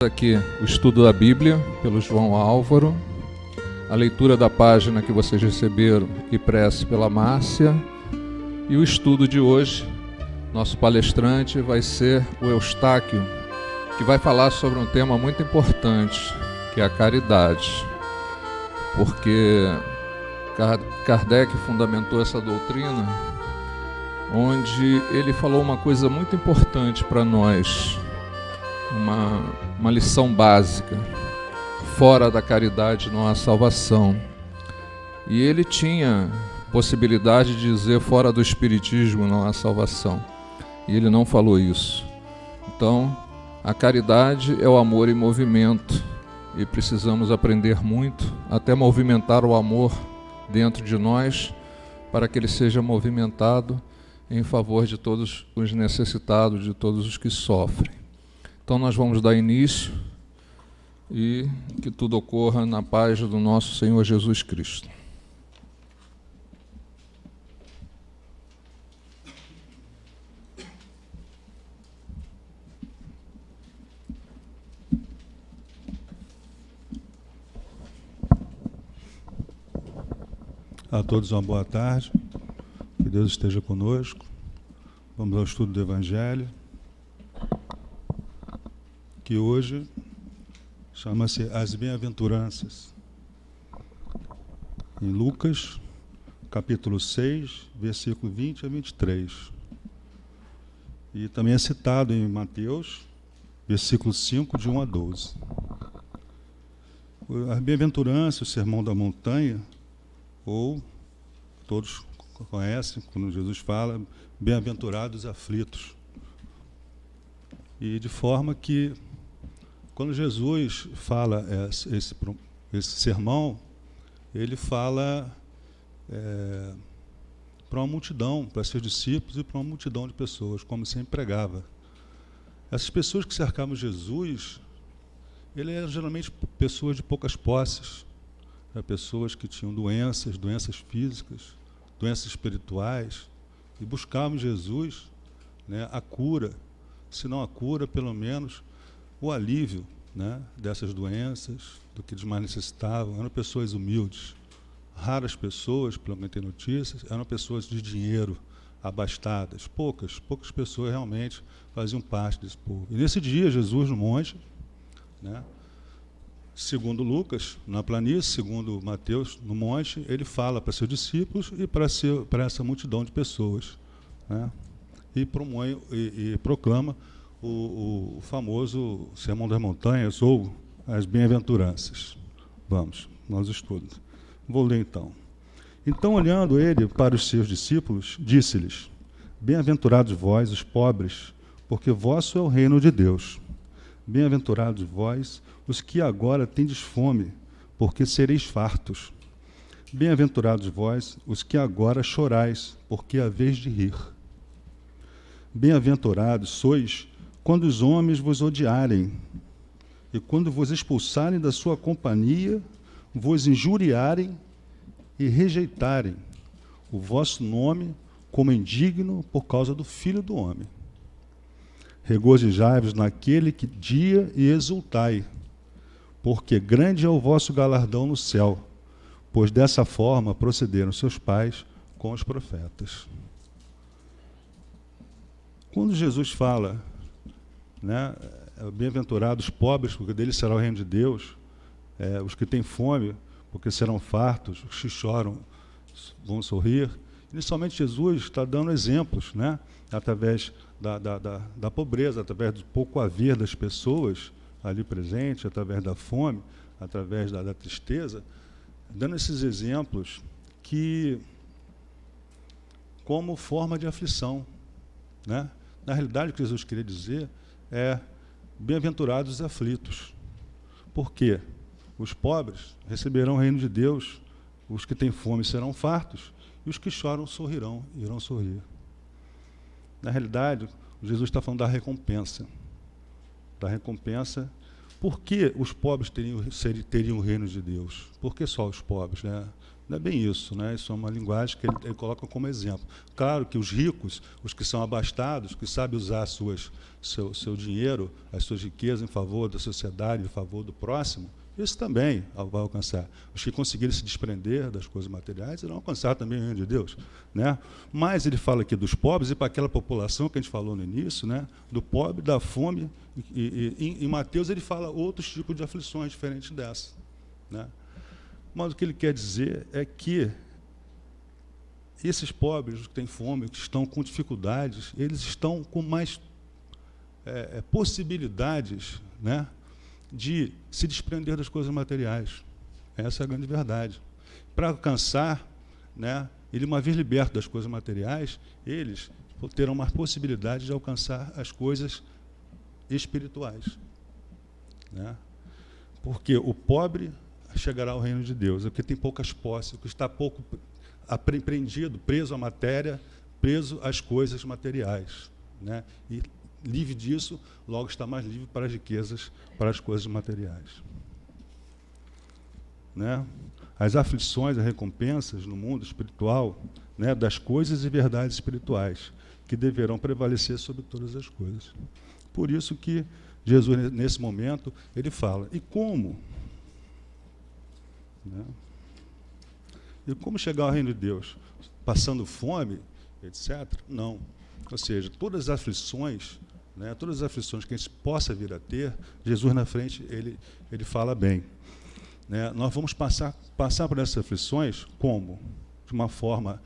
Aqui o estudo da Bíblia pelo João Álvaro, a leitura da página que vocês receberam e prece pela Márcia, e o estudo de hoje. Nosso palestrante vai ser o Eustáquio, que vai falar sobre um tema muito importante, que é a caridade, porque Kardec fundamentou essa doutrina, onde ele falou uma coisa muito importante para nós, uma lição básica: fora da caridade não há salvação. E ele tinha possibilidade de dizer fora do espiritismo não há salvação, e ele não falou isso. Então, a caridade é o amor em movimento, e precisamos aprender muito, até movimentar o amor dentro de nós, para que ele seja movimentado em favor de todos os necessitados, de todos os que sofrem. Então nós vamos dar início e que tudo ocorra na paz do nosso Senhor Jesus Cristo. A todos uma boa tarde, que Deus esteja conosco. Vamos ao estudo do Evangelho, que hoje chama-se As Bem-aventuranças. Em Lucas, capítulo 6, versículo 20 a 23. E também é citado em Mateus, versículo 5, de 1 a 12. As Bem-aventuranças, o Sermão da Montanha, ou todos conhecem, quando Jesus fala, bem-aventurados aflitos. E de forma que, quando Jesus fala esse sermão, ele fala para uma multidão, para seus discípulos e para uma multidão de pessoas, como sempre pregava. Essas pessoas que cercavam Jesus, ele eram geralmente pessoas de poucas posses, pessoas que tinham doenças físicas, doenças espirituais, e buscavam em Jesus, a cura, se não a cura, pelo menos o alívio, dessas doenças, do que eles mais necessitavam. Eram pessoas humildes, raras pessoas, pelo menos tem notícias, eram pessoas de dinheiro, abastadas, poucas pessoas realmente faziam parte desse povo. E nesse dia, Jesus no monte, segundo Lucas, na planície, segundo Mateus, no monte, ele fala para seus discípulos e para essa multidão de pessoas, e promove e proclama o famoso Sermão das Montanhas, ou as Bem-aventuranças. Vamos estudos. Vou ler então. Então, olhando ele para os seus discípulos, disse-lhes: Bem-aventurados vós, os pobres, porque vosso é o reino de Deus. Bem-aventurados vós, os que agora tendes fome, porque sereis fartos. Bem-aventurados vós, os que agora chorais, porque haveis de rir. Bem-aventurados sois quando os homens vos odiarem, e quando vos expulsarem da sua companhia, vos injuriarem e rejeitarem o vosso nome como indigno por causa do Filho do Homem. Regozijai-vos naquele dia e exultai, porque grande é o vosso galardão no céu, pois dessa forma procederam seus pais com os profetas. Quando Jesus fala, bem-aventurados os pobres, porque deles será o reino de Deus, os que têm fome, porque serão fartos, os que choram vão sorrir. Inicialmente, Jesus está dando exemplos, através da pobreza, através do pouco haver das pessoas ali presentes, através da fome, através da tristeza, dando esses exemplos como forma de aflição. Na realidade, o que Jesus queria dizer é: bem-aventurados os aflitos. Por quê? Os pobres receberão o reino de Deus, os que têm fome serão fartos, e os que choram irão sorrir. Na realidade, Jesus está falando da recompensa. Da recompensa. Por que os pobres teriam o reino de Deus? Por que só os pobres? Não é bem isso, né? Isso é uma linguagem que ele coloca como exemplo. Claro que os ricos, os que são abastados, que sabem usar seu dinheiro, as suas riquezas em favor da sociedade, em favor do próximo, isso também vai alcançar. Os que conseguirem se desprender das coisas materiais irão alcançar também o reino de Deus, né? Mas ele fala aqui dos pobres, e para aquela população que a gente falou no início, né? Do pobre, da fome, e em Mateus ele fala outros tipos de aflições diferentes dessa, né? Mas o que ele quer dizer é que esses pobres que têm fome, que estão com dificuldades, eles estão com mais possibilidades, né, de se desprender das coisas materiais. Essa é a grande verdade. Para alcançar, né, ele, uma vez liberto das coisas materiais, eles terão mais possibilidade de alcançar as coisas espirituais, né? Porque o pobre chegará ao reino de Deus, é porque tem poucas posses, que está pouco apreendido, preso à matéria, preso às coisas materiais, né? E livre disso, logo está mais livre para as riquezas, para as coisas materiais, né? As aflições, as recompensas no mundo espiritual, né, das coisas e verdades espirituais, que deverão prevalecer sobre todas as coisas. Por isso que Jesus, nesse momento, ele fala, e como? Né? E como chegar ao reino de Deus? Passando fome, etc.? Não. Ou seja, todas as aflições, né, todas as aflições que a gente possa vir a ter, Jesus na frente, ele fala bem, né? Nós vamos passar por essas aflições como? De uma forma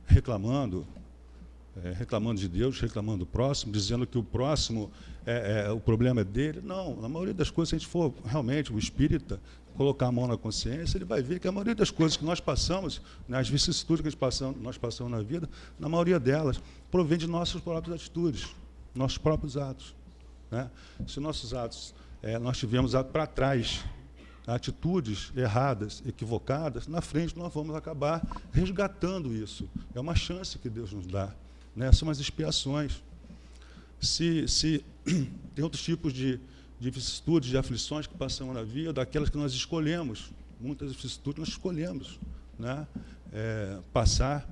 reclamando de Deus, reclamando do próximo, dizendo que o próximo, o problema é dele. Não, na maioria das coisas, se a gente for realmente o espírita, colocar a mão na consciência, ele vai ver que a maioria das coisas que nós passamos, né, as vicissitudes que nós passamos na vida, na maioria delas, provém de nossas próprias atitudes, nossos próprios atos, né? Se nossos atos, nós tivemos para trás atitudes erradas, equivocadas, na frente nós vamos acabar resgatando isso. É uma chance que Deus nos dá, né? São as expiações. Se tem outros tipos de vicissitudes, de aflições que passamos na vida, daquelas que nós escolhemos, muitas vicissitudes nós escolhemos, né, passar.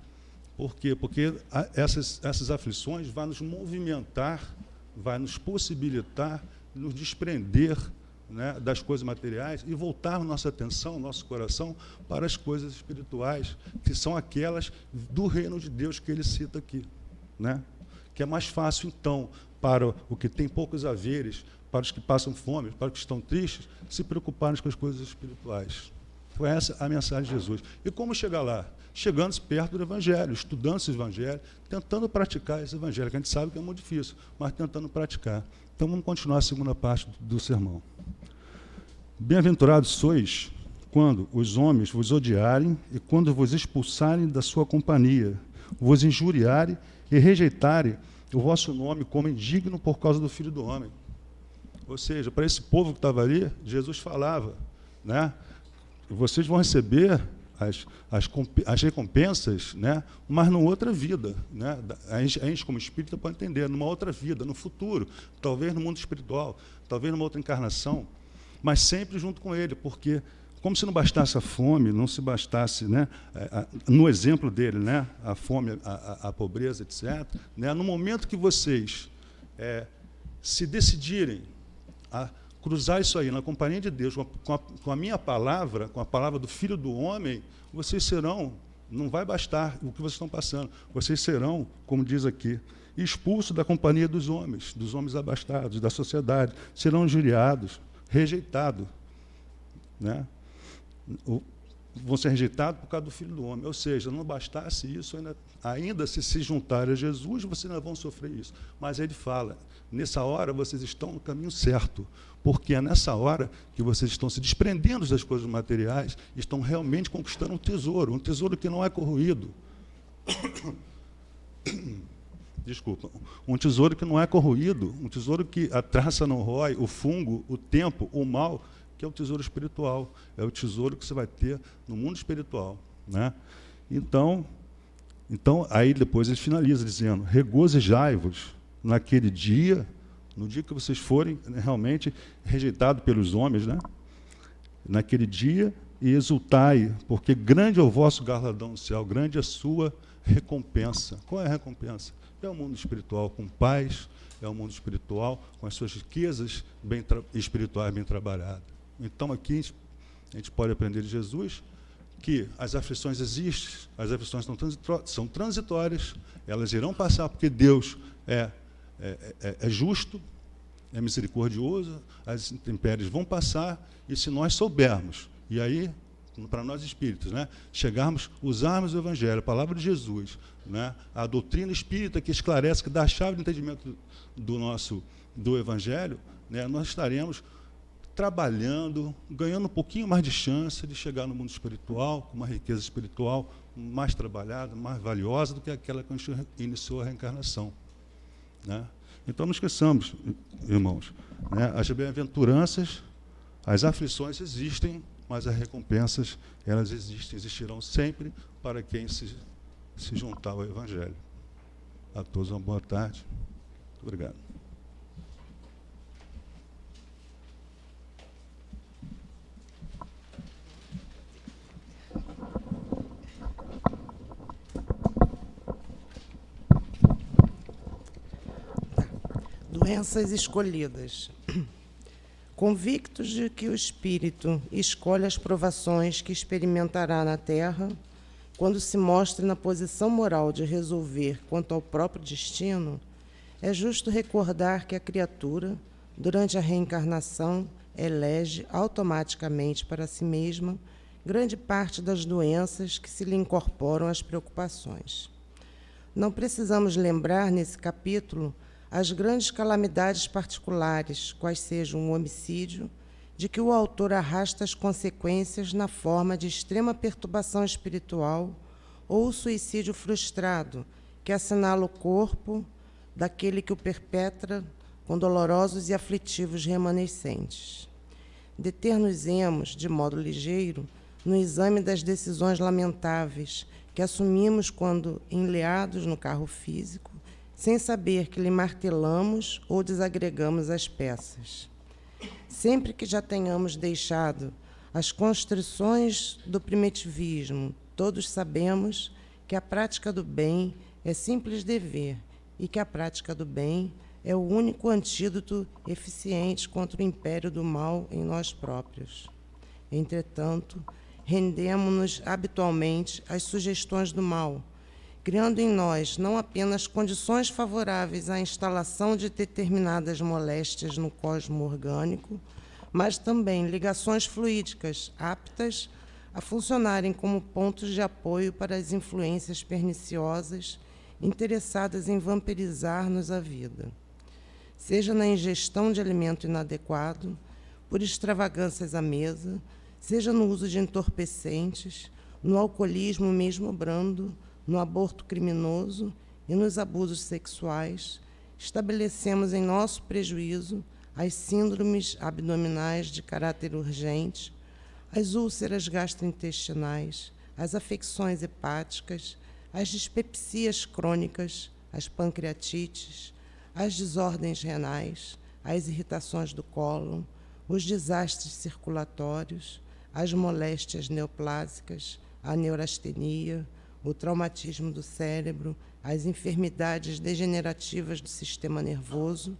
Por quê? Porque essas aflições vão nos movimentar, vai nos possibilitar nos desprender, né, das coisas materiais e voltar nossa atenção, nosso coração para as coisas espirituais, que são aquelas do reino de Deus que ele cita aqui, né? Que é mais fácil, então, para o que tem poucos haveres, para os que passam fome, para os que estão tristes, se preocuparem com as coisas espirituais. Foi essa a mensagem de Jesus. E como chegar lá? Chegando perto do Evangelho, estudando esse Evangelho, tentando praticar esse Evangelho, que a gente sabe que é muito difícil, mas tentando praticar. Então vamos continuar a segunda parte do sermão. Bem-aventurados sois quando os homens vos odiarem e quando vos expulsarem da sua companhia, vos injuriarem e rejeitarem o vosso nome como indigno por causa do Filho do Homem. Ou seja, para esse povo que estava ali, Jesus falava, né, vocês vão receber as recompensas, né, mas numa outra vida, né? A gente, como espírita, pode entender, numa outra vida, no futuro, talvez no mundo espiritual, talvez numa outra encarnação, mas sempre junto com ele, porque como se não bastasse a fome, não se bastasse, né, no exemplo dele, né, a fome, a pobreza, etc., né, no momento que vocês se decidirem a cruzar isso aí na companhia de Deus, com a minha palavra, com a palavra do Filho do Homem, vocês serão, não vai bastar o que vocês estão passando, vocês serão, como diz aqui, expulsos da companhia dos homens abastados, da sociedade, serão injuriados, rejeitados, né? Vão ser rejeitados por causa do Filho do Homem. Ou seja, não bastasse isso, ainda se juntarem a Jesus, vocês ainda vão sofrer isso. Mas ele fala, nessa hora vocês estão no caminho certo, porque é nessa hora que vocês estão se desprendendo das coisas materiais, estão realmente conquistando um tesouro que não é corroído. Desculpa, um tesouro que não é corroído, um tesouro que a traça não rói, o fungo, o tempo, o mal, que é o tesouro espiritual, é o tesouro que você vai ter no mundo espiritual, né? Então, aí depois ele finaliza dizendo, regozijai-vos naquele dia, no dia que vocês forem, né, realmente rejeitados pelos homens, né? Naquele dia e exultai, porque grande é o vosso galardão no céu, grande é a sua recompensa. Qual é a recompensa? É o mundo espiritual com paz, é o mundo espiritual com as suas riquezas espirituais bem trabalhadas. Então, aqui a gente pode aprender de Jesus que as aflições existem, as aflições são transitórias, elas irão passar, porque Deus é justo, é misericordioso, as intempéries vão passar, e se nós soubermos, e aí, para nós espíritas, né, chegarmos, usarmos o Evangelho, a palavra de Jesus, né, a doutrina espírita que esclarece, que dá a chave de entendimento do Evangelho, né, nós estaremos trabalhando, ganhando um pouquinho mais de chance de chegar no mundo espiritual, com uma riqueza espiritual mais trabalhada, mais valiosa do que aquela que a gente iniciou a reencarnação. Né? Então, não esqueçamos, irmãos, né, as bem-aventuranças, as aflições existem, mas as recompensas, elas existirão sempre para quem se juntar ao Evangelho. A todos uma boa tarde. Muito obrigado. Doenças escolhidas. Convictos de que o espírito escolhe as provações que experimentará na Terra, quando se mostre na posição moral de resolver quanto ao próprio destino, é justo recordar que a criatura, durante a reencarnação, elege automaticamente para si mesma grande parte das doenças que se lhe incorporam às preocupações. Não precisamos lembrar, nesse capítulo, as grandes calamidades particulares, quais sejam o homicídio, de que o autor arrasta as consequências na forma de extrema perturbação espiritual, ou o suicídio frustrado, que assinala o corpo daquele que o perpetra com dolorosos e aflitivos remanescentes. Deter-nos-emos, de modo ligeiro, no exame das decisões lamentáveis que assumimos quando, enleados no carro físico, sem saber que lhe martelamos ou desagregamos as peças. Sempre que já tenhamos deixado as constrições do primitivismo, todos sabemos que a prática do bem é simples dever e que a prática do bem é o único antídoto eficiente contra o império do mal em nós próprios. Entretanto, rendemo-nos habitualmente às sugestões do mal, criando em nós não apenas condições favoráveis à instalação de determinadas moléstias no cosmo orgânico, mas também ligações fluídicas aptas a funcionarem como pontos de apoio para as influências perniciosas interessadas em vampirizar-nos a vida. Seja na ingestão de alimento inadequado, por extravagâncias à mesa, seja no uso de entorpecentes, no alcoolismo mesmo brando, no aborto criminoso e nos abusos sexuais, estabelecemos em nosso prejuízo as síndromes abdominais de caráter urgente, as úlceras gastrointestinais, as afecções hepáticas, as dispepsias crônicas, as pancreatites, as desordens renais, as irritações do cólon, os desastres circulatórios, as moléstias neoplásicas, a neurastenia, o traumatismo do cérebro, as enfermidades degenerativas do sistema nervoso,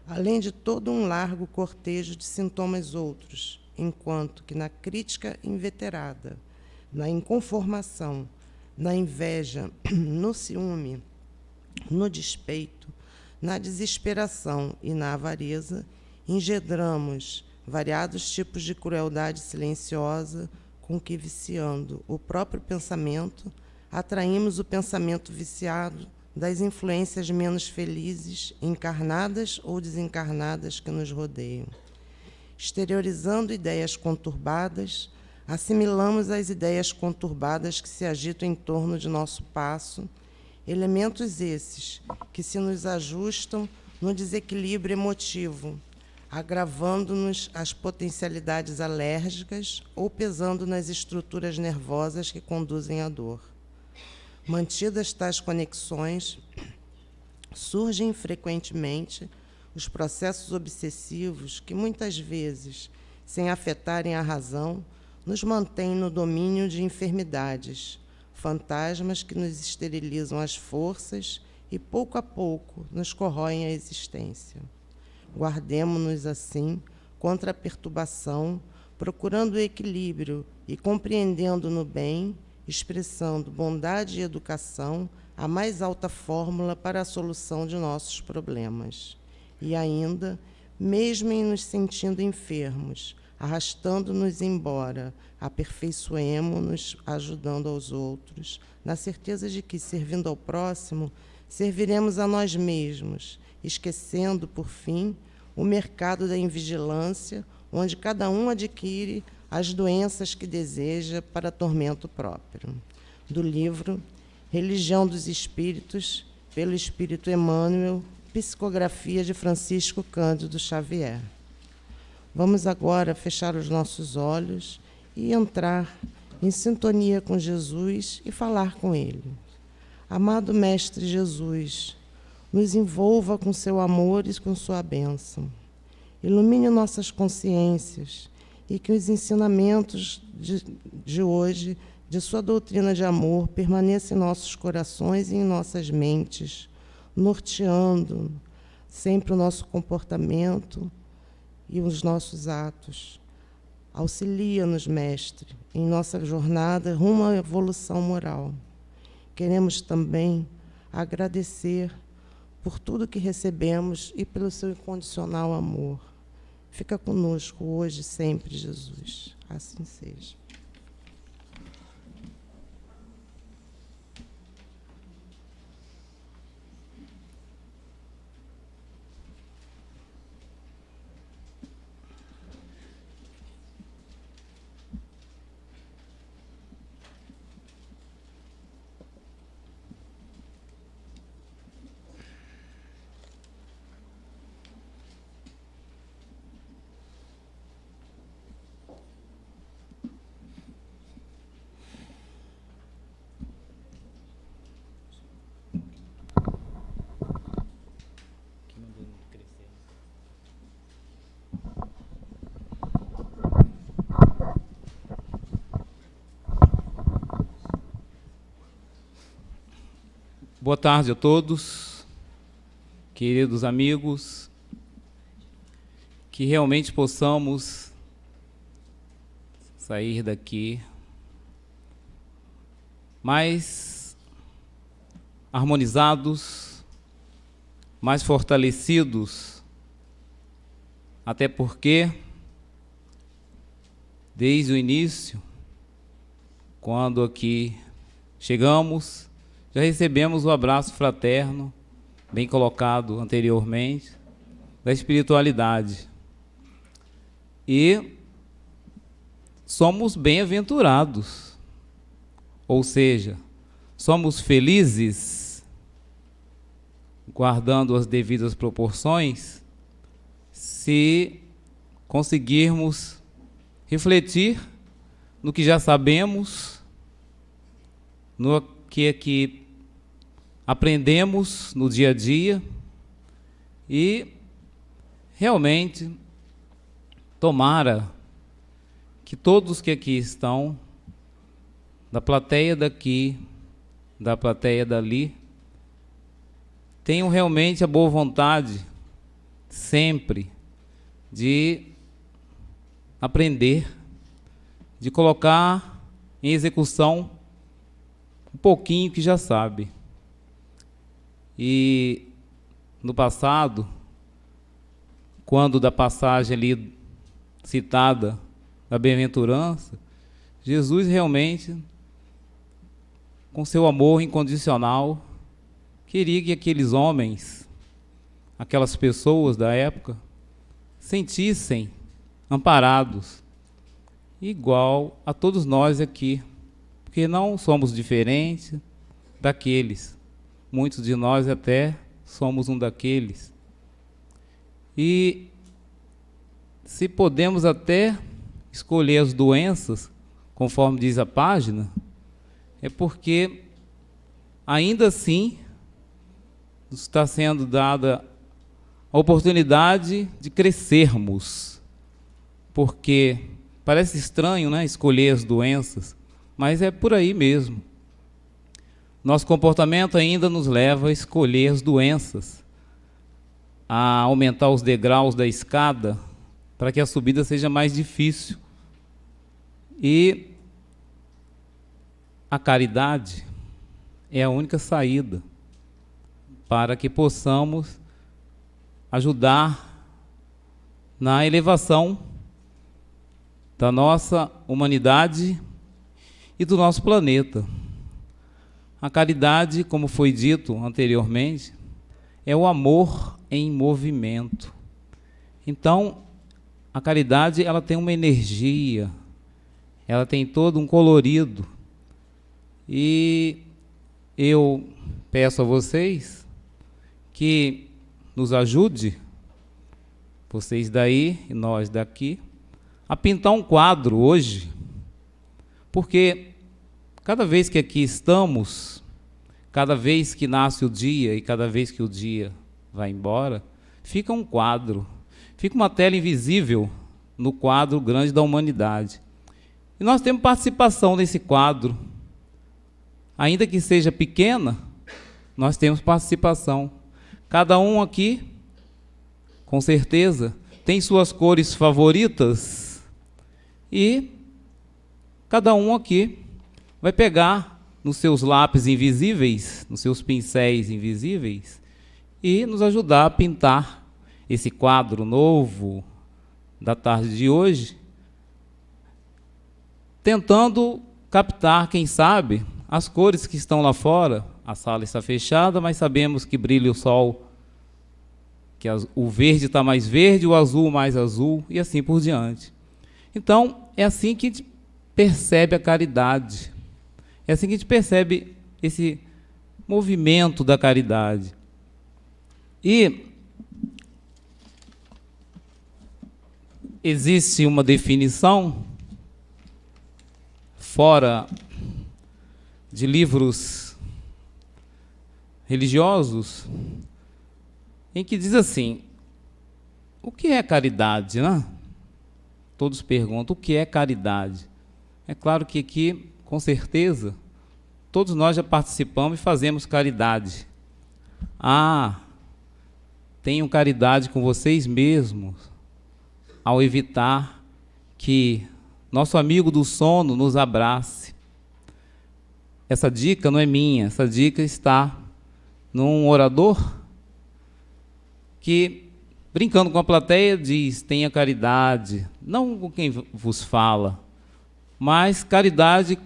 além de todo um largo cortejo de sintomas outros, enquanto que na crítica inveterada, na inconformação, na inveja, no ciúme, no despeito, na desesperação e na avareza, engendramos variados tipos de crueldade silenciosa com que, viciando o próprio pensamento, atraímos o pensamento viciado das influências menos felizes, encarnadas ou desencarnadas, que nos rodeiam. Exteriorizando ideias conturbadas, assimilamos as ideias conturbadas que se agitam em torno de nosso passo, elementos esses que se nos ajustam no desequilíbrio emotivo, agravando-nos as potencialidades alérgicas ou pesando nas estruturas nervosas que conduzem à dor. Mantidas tais conexões, surgem frequentemente os processos obsessivos que, muitas vezes, sem afetarem a razão, nos mantém no domínio de enfermidades, fantasmas que nos esterilizam as forças e, pouco a pouco, nos corroem a existência. Guardemo-nos, assim, contra a perturbação, procurando o equilíbrio e compreendendo no bem, expressando bondade e educação, a mais alta fórmula para a solução de nossos problemas. E ainda, mesmo em nos sentindo enfermos, arrastando-nos embora, aperfeiçoemo-nos ajudando aos outros, na certeza de que, servindo ao próximo, serviremos a nós mesmos, esquecendo, por fim, o mercado da invigilância, onde cada um adquire as doenças que deseja para tormento próprio. Do livro Religião dos Espíritos, pelo Espírito Emmanuel, psicografia de Francisco Cândido Xavier. Vamos agora fechar os nossos olhos e entrar em sintonia com Jesus e falar com Ele. Amado Mestre Jesus, nos envolva com seu amor e com sua bênção. Ilumine nossas consciências e que os ensinamentos de hoje, de sua doutrina de amor, permaneçam em nossos corações e em nossas mentes, norteando sempre o nosso comportamento e os nossos atos. Auxilia-nos, Mestre, em nossa jornada rumo à evolução moral. Queremos também agradecer por tudo que recebemos e pelo seu incondicional amor. Fica conosco hoje e sempre, Jesus. Assim seja. Boa tarde a todos, queridos amigos, que realmente possamos sair daqui mais harmonizados, mais fortalecidos, até porque, desde o início, quando aqui chegamos, já recebemos o abraço fraterno, bem colocado anteriormente, da espiritualidade. E somos bem-aventurados, ou seja, somos felizes, guardando as devidas proporções, se conseguirmos refletir no que já sabemos, no que aprendemos no dia a dia e realmente tomara que todos que aqui estão, da plateia daqui, da plateia dali, tenham realmente a boa vontade sempre de aprender, de colocar em execução um pouquinho que já sabe. E no passado, quando da passagem ali citada da bem-aventurança, Jesus realmente, com seu amor incondicional, queria que aqueles homens, aquelas pessoas da época, sentissem amparados, igual a todos nós aqui, porque não somos diferentes daqueles. Muitos de nós até somos um daqueles. E se podemos até escolher as doenças, conforme diz a página, é porque ainda assim nos está sendo dada a oportunidade de crescermos. Porque Parece estranho, né, escolher as doenças, mas é por aí mesmo. Nosso comportamento ainda nos leva a escolher as doenças, a aumentar os degraus da escada para que a subida seja mais difícil. E a caridade é a única saída para que possamos ajudar na elevação da nossa humanidade e do nosso planeta. A caridade, como foi dito anteriormente, é o amor em movimento. Então, a caridade, ela tem uma energia, ela tem todo um colorido. E eu peço a vocês que nos ajude, vocês daí e nós daqui, a pintar um quadro hoje, porque cada vez que aqui estamos, cada vez que nasce o dia e cada vez que o dia vai embora, fica um quadro, fica uma tela invisível no quadro grande da humanidade. E nós temos participação nesse quadro. Ainda que seja pequena, nós temos participação. Cada um aqui, com certeza, tem suas cores favoritas e cada um aqui vai pegar nos seus lápis invisíveis, nos seus pincéis invisíveis e nos ajudar a pintar esse quadro novo da tarde de hoje, tentando captar, quem sabe, as cores que estão lá fora. A sala está fechada, mas sabemos que brilha o sol, que o verde está mais verde, o azul mais azul, e assim por diante. Então, é assim que a gente percebe a caridade. É assim que a gente percebe esse movimento da caridade. E existe uma definição fora de livros religiosos, em que diz assim: o que é caridade, né? Todos perguntam, o que é caridade? É claro que aqui, com certeza, todos nós já participamos e fazemos caridade. Tenham caridade com vocês mesmos, ao evitar que nosso amigo do sono nos abrace. Essa dica não é minha, essa dica está num orador que, brincando com a plateia, diz: tenha caridade, não com quem vos fala, mas caridade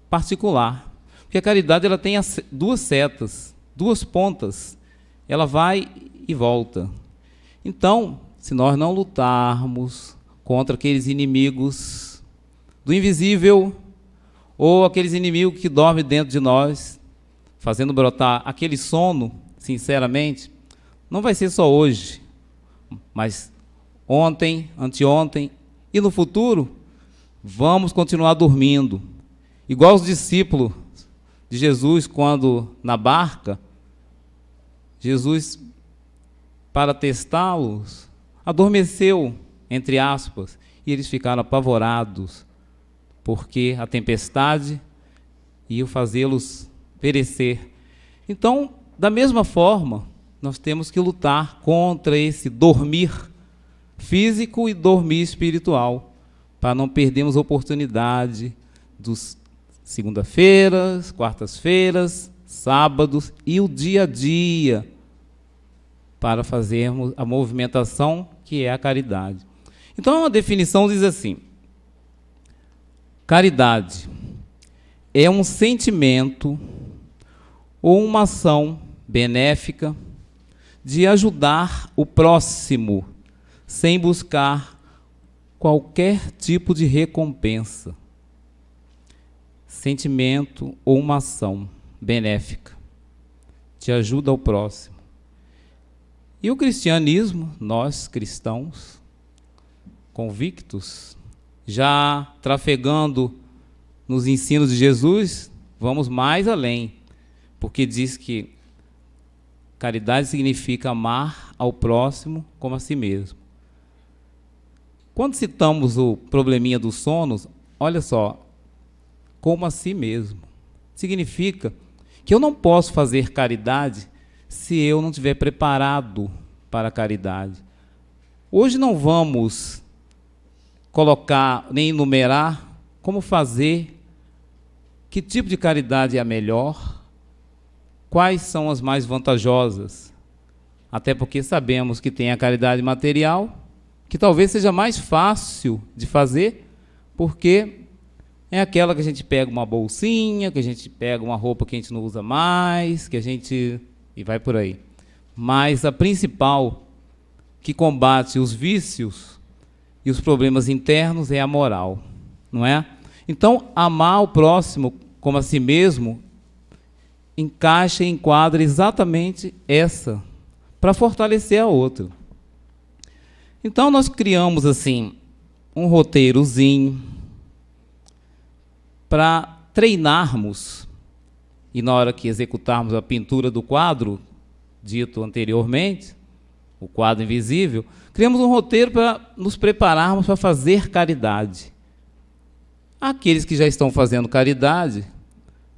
particular. Porque a caridade, ela tem duas setas, duas pontas, ela vai e volta. Então, se nós não lutarmos contra aqueles inimigos do invisível, ou aqueles inimigos que dormem dentro de nós, fazendo brotar aquele sono, sinceramente, não vai ser só hoje, mas ontem, anteontem e no futuro, vamos continuar dormindo. Igual os discípulos de Jesus, quando na barca, Jesus, para testá-los, adormeceu, entre aspas, e eles ficaram apavorados, porque a tempestade ia fazê-los perecer. Então, da mesma forma, nós temos que lutar contra esse dormir físico e dormir espiritual, para não perdermos a oportunidade dos segunda-feiras, quartas-feiras, sábados e o dia a dia, para fazermos a movimentação que é a caridade. Então, a definição diz assim: caridade é um sentimento ou uma ação benéfica de ajudar o próximo sem buscar qualquer tipo de recompensa. Sentimento ou uma ação benéfica de ajuda ao próximo. E o cristianismo, nós cristãos convictos, já trafegando nos ensinos de Jesus, vamos mais além, porque diz que caridade significa amar ao próximo como a si mesmo. Quando citamos o probleminha dos sonos, olha só, como a si mesmo. Significa que eu não posso fazer caridade se eu não estiver preparado para a caridade. Hoje não vamos colocar nem enumerar como fazer, que tipo de caridade é a melhor, quais são as mais vantajosas. Até porque sabemos que tem a caridade material, que talvez seja mais fácil de fazer, porque é aquela que a gente pega uma bolsinha, que a gente pega uma roupa que a gente não usa mais, que a gente... e vai por aí. Mas a principal, que combate os vícios e os problemas internos, é a moral, não é? Então, amar o próximo como a si mesmo encaixa e enquadra exatamente essa, para fortalecer a outra. Então, nós criamos, assim, um roteirozinho para treinarmos, e na hora que executarmos a pintura do quadro, dito anteriormente, o quadro invisível, criamos um roteiro para nos prepararmos para fazer caridade. Aqueles que já estão fazendo caridade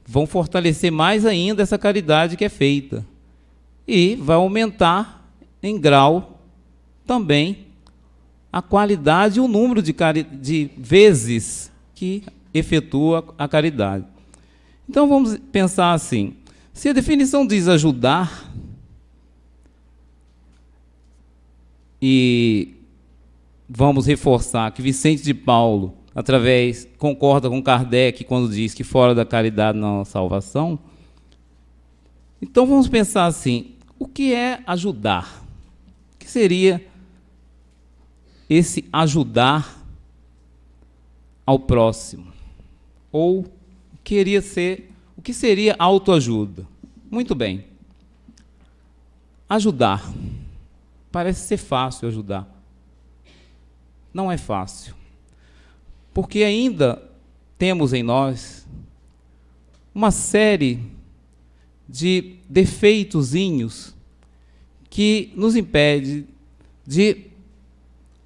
vão fortalecer mais ainda essa caridade que é feita. E vai aumentar em grau também a qualidade e o número de vezes que efetua a caridade. Então vamos pensar assim, se a definição diz ajudar, e vamos reforçar que Vicente de Paulo, concorda com Kardec quando diz que fora da caridade não há salvação, então vamos pensar assim, o que é ajudar? O que seria esse ajudar ao próximo? Ou o que seria autoajuda? Muito bem. Ajudar. Parece ser fácil ajudar. Não é fácil. Porque ainda temos em nós uma série de defeitozinhos que nos impede de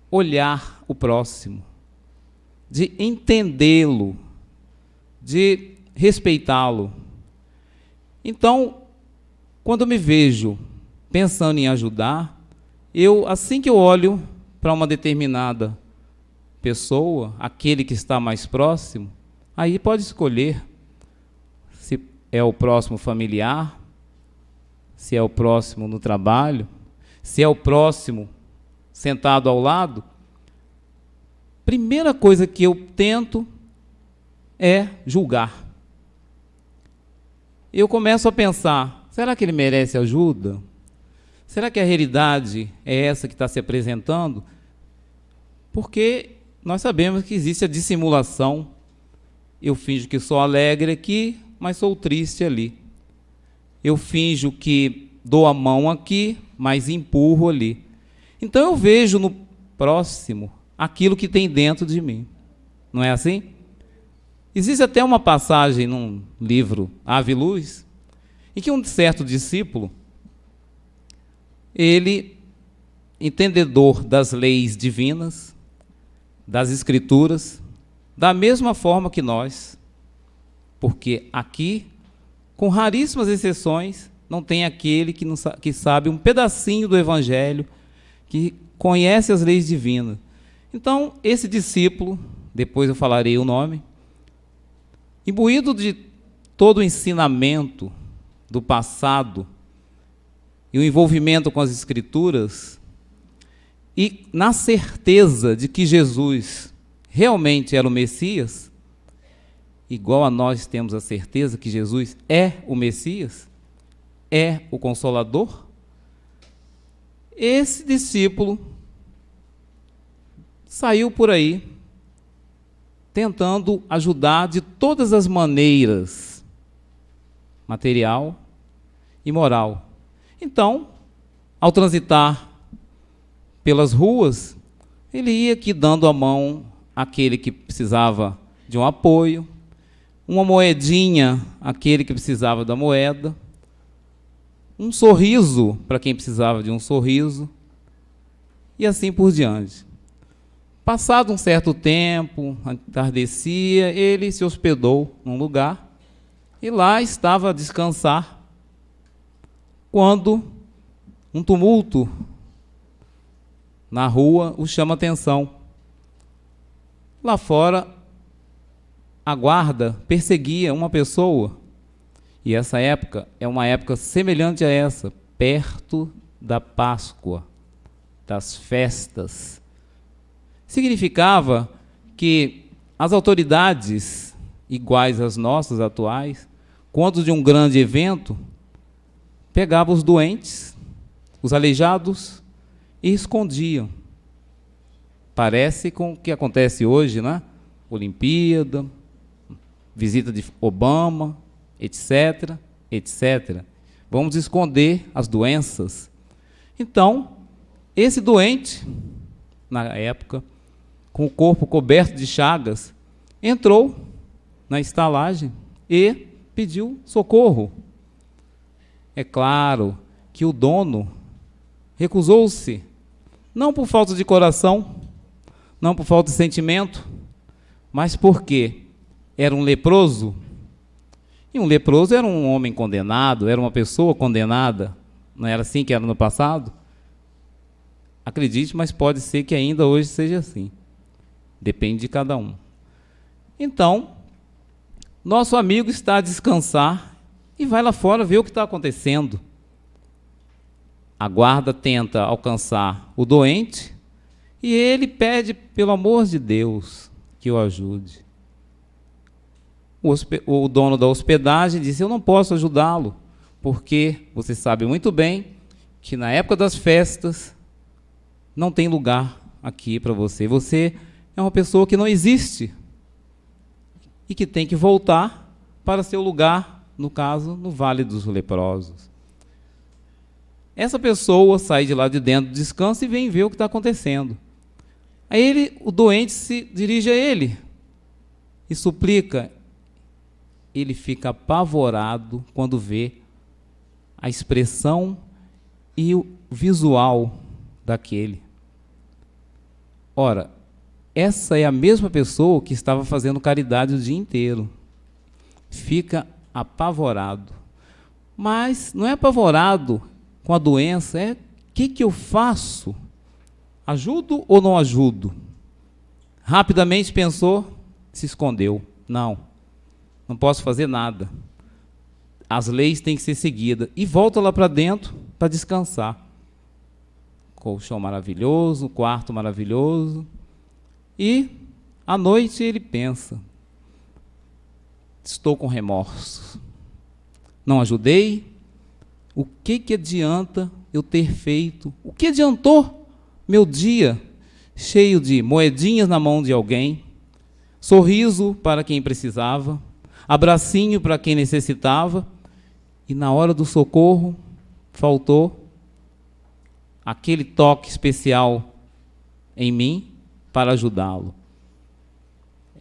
olhar o próximo, de entendê-lo, de respeitá-lo. Então, quando eu me vejo pensando em ajudar, assim que eu olho para uma determinada pessoa, aquele que está mais próximo, aí pode escolher se é o próximo familiar, se é o próximo no trabalho, se é o próximo sentado ao lado. Primeira coisa que eu tento é julgar. Eu começo a pensar, será que ele merece ajuda? Será que a realidade é essa que está se apresentando? Porque nós sabemos que existe a dissimulação. Eu finjo que sou alegre aqui, mas sou triste ali. Eu finjo que dou a mão aqui, mas empurro ali. Então eu vejo no próximo aquilo que tem dentro de mim. Não é assim? Existe até uma passagem num livro, Ave Luz, em que um certo discípulo, ele, entendedor das leis divinas, das escrituras, da mesma forma que nós, porque aqui, com raríssimas exceções, não tem aquele que sabe um pedacinho do Evangelho, que conhece as leis divinas. Então, esse discípulo, depois eu falarei o nome, imbuído de todo o ensinamento do passado e o envolvimento com as Escrituras, e na certeza de que Jesus realmente era o Messias, igual a nós temos a certeza que Jesus é o Messias, é o Consolador, esse discípulo saiu por aí tentando ajudar de todas as maneiras, material e moral. Então, ao transitar pelas ruas, ele ia aqui dando a mão àquele que precisava de um apoio, uma moedinha àquele que precisava da moeda, um sorriso para quem precisava de um sorriso, e assim por diante. Passado um certo tempo, entardecia, ele se hospedou num lugar e lá estava a descansar, quando um tumulto na rua o chama a atenção. Lá fora, a guarda perseguia uma pessoa, e essa época é uma época semelhante a essa, perto da Páscoa, das festas. Significava que as autoridades, iguais às nossas atuais, quando de um grande evento, pegavam os doentes, os aleijados, e escondiam. Parece com o que acontece hoje, né? Olimpíada, visita de Obama, etc, etc. Vamos esconder as doenças. Então, esse doente, na época, com o corpo coberto de chagas, entrou na estalagem e pediu socorro. É claro que o dono recusou-se, não por falta de coração, não por falta de sentimento, mas porque era um leproso. E um leproso era um homem condenado, era uma pessoa condenada. Não era assim que era no passado? Acredite, mas pode ser que ainda hoje seja assim. Depende de cada um. Então, nosso amigo está a descansar e vai lá fora ver o que está acontecendo. A guarda tenta alcançar o doente e ele pede, pelo amor de Deus, que o ajude. O dono da hospedagem disse: eu não posso ajudá-lo, porque você sabe muito bem que na época das festas não tem lugar aqui para você. Você é uma pessoa que não existe e que tem que voltar para seu lugar, no caso, no Vale dos Leprosos. Essa pessoa sai de lá de dentro, descansa e vem ver o que está acontecendo. Aí o doente se dirige a ele e suplica. Ele fica apavorado quando vê a expressão e o visual daquele. Ora, essa é a mesma pessoa que estava fazendo caridade o dia inteiro. Fica apavorado. Mas não é apavorado com a doença, é o que eu faço? Ajudo ou não ajudo? Rapidamente pensou, se escondeu. Não posso fazer nada. As leis têm que ser seguidas. E volta lá para dentro para descansar. Colchão maravilhoso, quarto maravilhoso. E à noite ele pensa: estou com remorso. Não ajudei. O que adianta eu ter feito? O que adiantou meu dia cheio de moedinhas na mão de alguém, sorriso para quem precisava, abracinho para quem necessitava, e na hora do socorro faltou aquele toque especial em mim para ajudá-lo.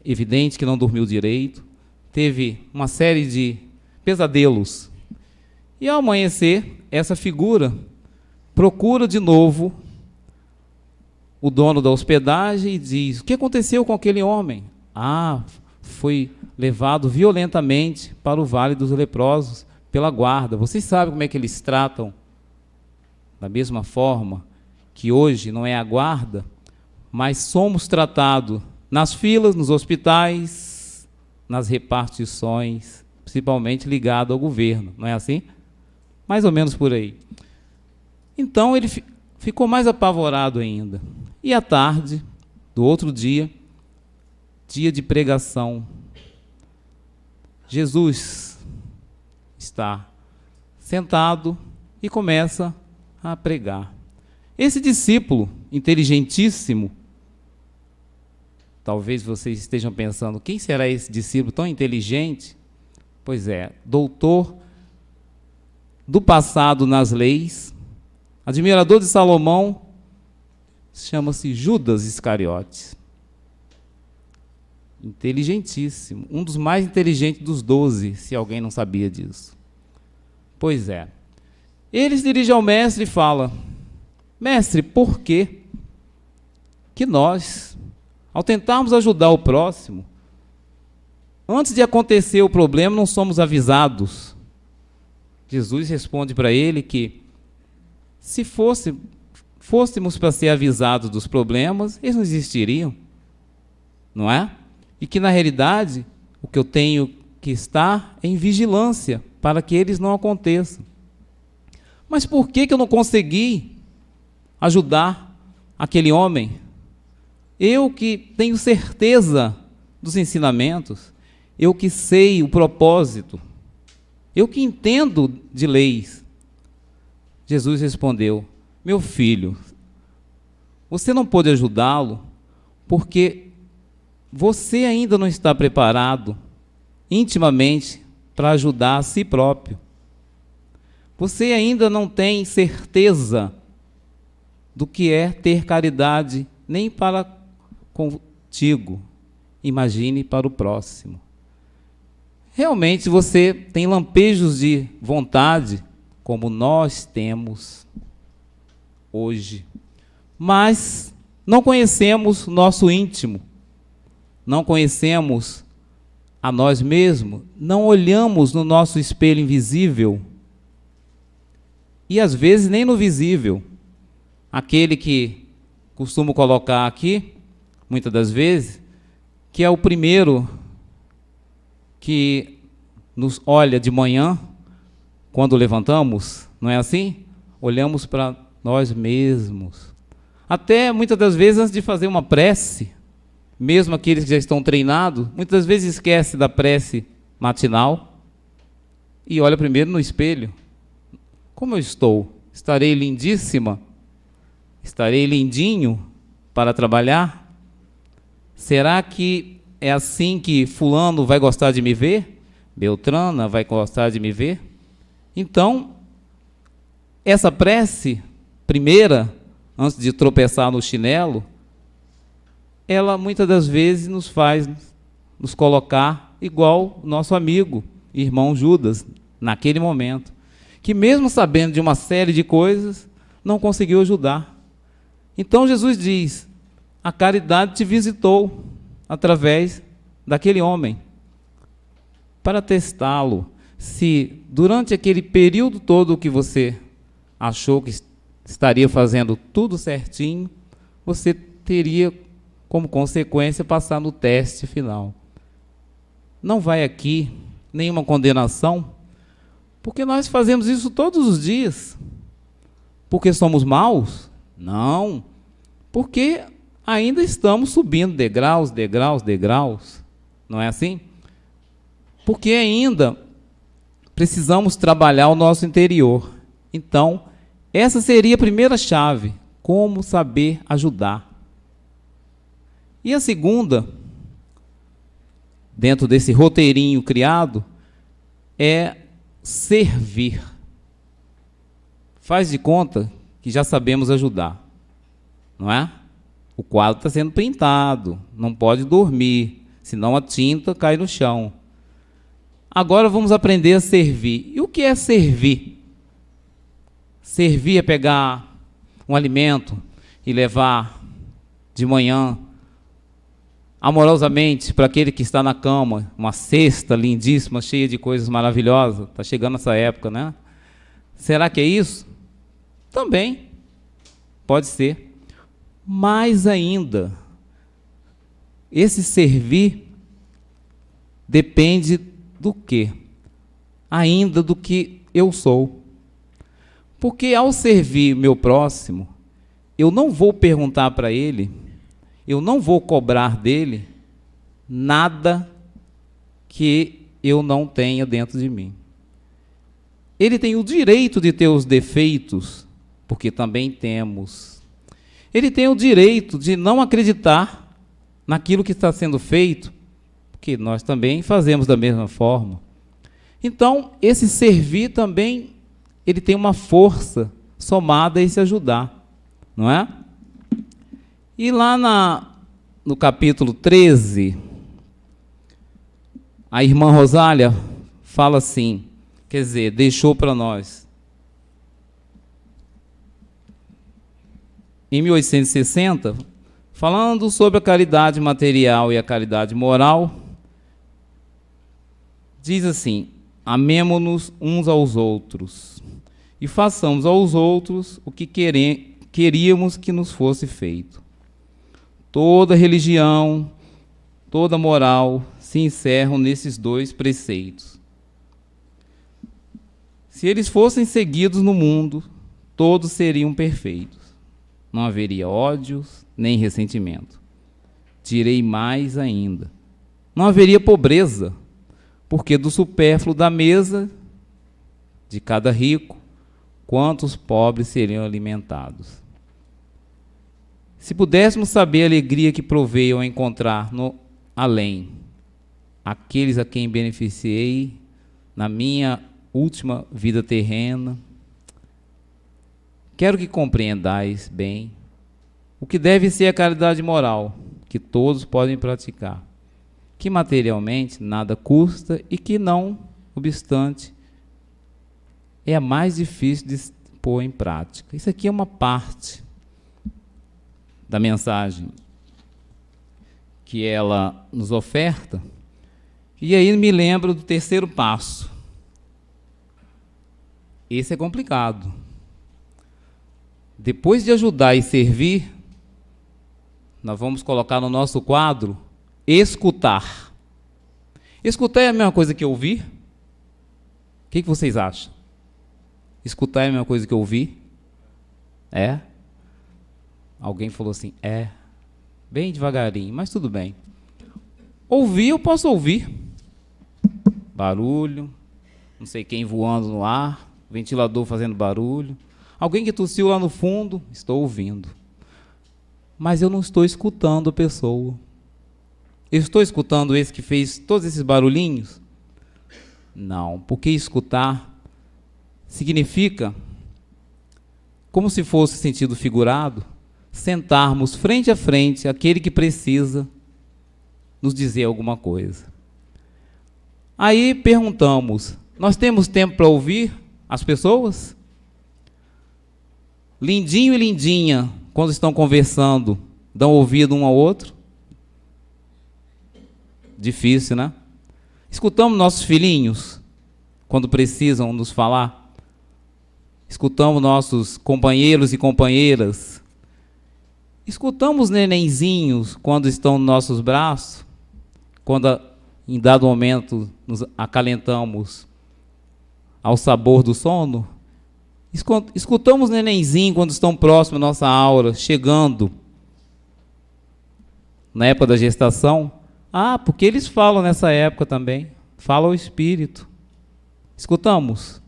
Evidente que não dormiu direito, teve uma série de pesadelos. E ao amanhecer, essa figura procura de novo o dono da hospedagem e diz: o que aconteceu com aquele homem? Foi levado violentamente para o Vale dos Leprosos pela guarda. Vocês sabem como é que eles tratam? Da mesma forma que hoje não é a guarda, mas somos tratados nas filas, nos hospitais, nas repartições, principalmente ligado ao governo. Não é assim? Mais ou menos por aí. Então ele ficou mais apavorado ainda. E à tarde do outro dia, dia de pregação, Jesus está sentado e começa a pregar. Esse discípulo inteligentíssimo, talvez vocês estejam pensando: quem será esse discípulo tão inteligente? Pois é, doutor do passado nas leis, admirador de Salomão, chama-se Judas Iscariotes. Inteligentíssimo, um dos mais inteligentes dos 12, se alguém não sabia disso. Pois é. Ele se dirige ao mestre e fala: mestre, por que nós ao tentarmos ajudar o próximo, antes de acontecer o problema, não somos avisados. Jesus responde para ele que, se fôssemos para ser avisados dos problemas, eles não existiriam, não é? E que, na realidade, o que eu tenho que estar é em vigilância, para que eles não aconteçam. Mas por que eu não consegui ajudar aquele homem? Eu que tenho certeza dos ensinamentos, eu que sei o propósito, eu que entendo de leis. Jesus respondeu: meu filho, você não pôde ajudá-lo porque você ainda não está preparado intimamente para ajudar a si próprio. Você ainda não tem certeza do que é ter caridade, nem para contigo, imagine para o próximo. Realmente você tem lampejos de vontade, como nós temos hoje, mas não conhecemos nosso íntimo, não conhecemos a nós mesmos, não olhamos no nosso espelho invisível, e às vezes nem no visível. Aquele que costumo colocar aqui, muitas das vezes, que é o primeiro que nos olha de manhã, quando levantamos, não é assim? Olhamos para nós mesmos. Até muitas das vezes, antes de fazer uma prece, mesmo aqueles que já estão treinados, muitas das vezes esquece da prece matinal e olha primeiro no espelho. Como eu estou? Estarei lindíssima? Estarei lindinho para trabalhar? Será que é assim que fulano vai gostar de me ver? Beltrana vai gostar de me ver? Então, essa prece primeira, antes de tropeçar no chinelo, ela muitas das vezes nos faz nos colocar igual nosso amigo, irmão Judas, naquele momento, que mesmo sabendo de uma série de coisas, não conseguiu ajudar. Então Jesus diz: a caridade te visitou através daquele homem, para testá-lo, se durante aquele período todo que você achou que estaria fazendo tudo certinho, você teria como consequência passar no teste final. Não vai aqui nenhuma condenação, porque nós fazemos isso todos os dias. Porque somos maus? Não. Porque ainda estamos subindo degraus, degraus, degraus. Não é assim? Porque ainda precisamos trabalhar o nosso interior. Então, essa seria a primeira chave: como saber ajudar. E a segunda, dentro desse roteirinho criado, é servir. Faz de conta que já sabemos ajudar, não é? O quadro está sendo pintado, não pode dormir, senão a tinta cai no chão. Agora vamos aprender a servir. E o que é servir? Servir é pegar um alimento e levar de manhã, amorosamente, para aquele que está na cama, uma cesta lindíssima, cheia de coisas maravilhosas. Está chegando essa época, né? Será que é isso? Também pode ser. Mais ainda, esse servir depende do quê? Ainda do que eu sou. Porque ao servir meu próximo, eu não vou perguntar para ele, eu não vou cobrar dele nada que eu não tenha dentro de mim. Ele tem o direito de ter os defeitos, porque também temos. Ele tem o direito de não acreditar naquilo que está sendo feito, porque nós também fazemos da mesma forma. Então, esse servir também, ele tem uma força somada a esse ajudar, não é? E lá no capítulo 13, a irmã Rosália fala assim, quer dizer, deixou para nós. Em 1860, Falando sobre a caridade material e a caridade moral, diz assim: amemo-nos uns aos outros e façamos aos outros o que queríamos que nos fosse feito. Toda religião, toda moral se encerram nesses dois preceitos. Se eles fossem seguidos no mundo, todos seriam perfeitos. Não haveria ódios nem ressentimento. Direi mais ainda: não haveria pobreza, porque do supérfluo da mesa de cada rico, quantos pobres seriam alimentados. Se pudéssemos saber a alegria que provei ao encontrar no além aqueles a quem beneficiei na minha última vida terrena, quero que compreendais bem o que deve ser a caridade moral, que todos podem praticar, que materialmente nada custa e que, não obstante, é a mais difícil de pôr em prática. Isso aqui é uma parte da mensagem que ela nos oferta, e aí me lembro do terceiro passo. Esse é complicado. Depois de ajudar e servir, nós vamos colocar no nosso quadro escutar. Escutar é a mesma coisa que ouvir? O que vocês acham? Escutar é a mesma coisa que ouvir? É? Alguém falou assim, é. Bem devagarinho, mas tudo bem. Ouvir, eu posso ouvir. Barulho, não sei quem voando no ar, ventilador fazendo barulho. Alguém que tossiu lá no fundo, estou ouvindo. Mas eu não estou escutando a pessoa. Eu estou escutando esse que fez todos esses barulhinhos? Não, porque escutar significa, como se fosse sentido figurado, sentarmos frente a frente aquele que precisa nos dizer alguma coisa. Aí perguntamos, nós temos tempo para ouvir as pessoas? Lindinho e lindinha, quando estão conversando, dão ouvido um ao outro? Difícil, né? Escutamos nossos filhinhos, quando precisam nos falar? Escutamos nossos companheiros e companheiras? Escutamos nenenzinhos quando estão nos nossos braços? Quando em dado momento nos acalentamos ao sabor do sono? Escutamos nenenzinho quando estão próximos à nossa aura, chegando na época da gestação? Ah, porque eles falam nessa época também. Fala o espírito. Escutamos?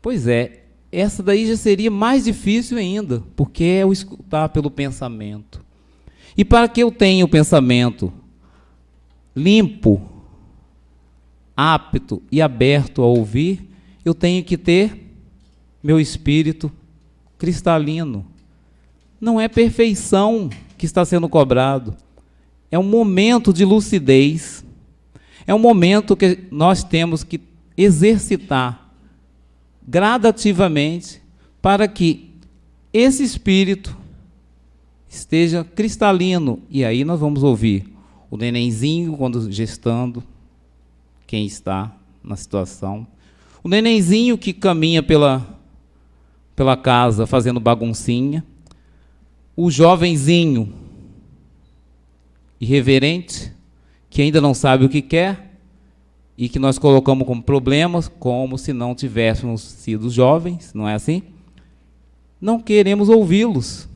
Pois é, essa daí já seria mais difícil ainda, porque é o escutar pelo pensamento. E para que eu tenha o pensamento limpo, apto e aberto a ouvir, eu tenho que ter meu espírito cristalino. Não é perfeição que está sendo cobrado. É um momento de lucidez. É um momento que nós temos que exercitar gradativamente para que esse espírito esteja cristalino. E aí nós vamos ouvir o nenenzinho quando gestando, quem está na situação. O nenenzinho que caminha pela casa fazendo baguncinha. O jovenzinho irreverente, que ainda não sabe o que quer e que nós colocamos como problemas, como se não tivéssemos sido jovens, não é assim? Não queremos ouvi-los.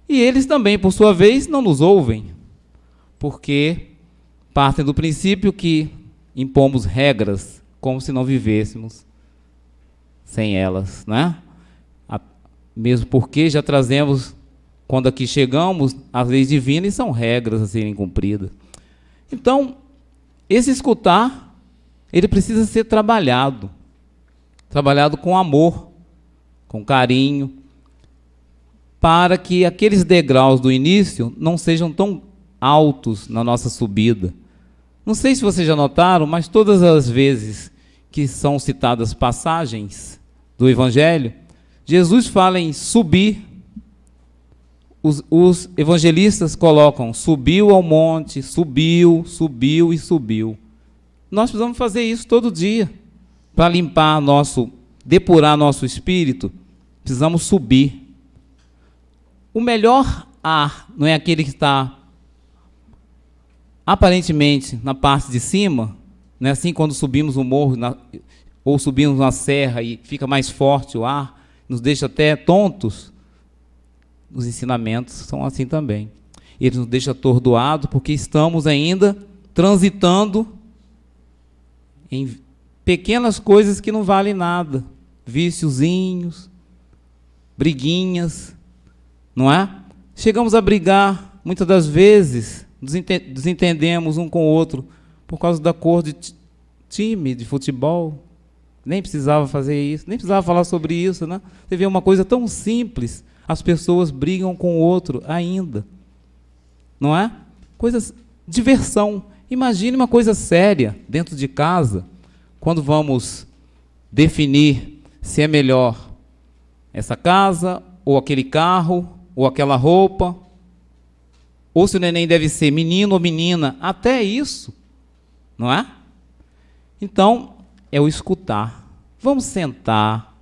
E eles também, por sua vez, não nos ouvem, porque partem do princípio que impomos regras como se não vivêssemos sem elas, né? Mesmo porque já trazemos, quando aqui chegamos, as leis divinas são regras a serem cumpridas. Então, esse escutar, ele precisa ser trabalhado com amor, com carinho, para que aqueles degraus do início não sejam tão altos na nossa subida. Não sei se vocês já notaram, mas todas as vezes que são citadas passagens do Evangelho, Jesus fala em subir os evangelistas colocam: subiu ao monte, subiu, subiu e subiu. Nós precisamos fazer isso todo dia. Para limpar depurar nosso espírito, precisamos subir. O melhor ar não é aquele que está aparentemente na parte de cima, não é assim quando subimos o morro ou subimos uma serra e fica mais forte o ar, nos deixa até tontos. Os ensinamentos são assim também. Eles nos deixam atordoados porque estamos ainda transitando em pequenas coisas que não valem nada. Viciozinhos, briguinhas, não é? Chegamos a brigar, muitas das vezes, desentendemos um com o outro por causa da cor de time de futebol. Nem precisava fazer isso, nem precisava falar sobre isso, né? Você vê uma coisa tão simples, as pessoas brigam com o outro ainda, não é? Coisas, diversão. Imagine uma coisa séria dentro de casa, quando vamos definir se é melhor essa casa, ou aquele carro, ou aquela roupa, ou se o neném deve ser menino ou menina, até isso, não é? Então, é o escutar. Vamos sentar,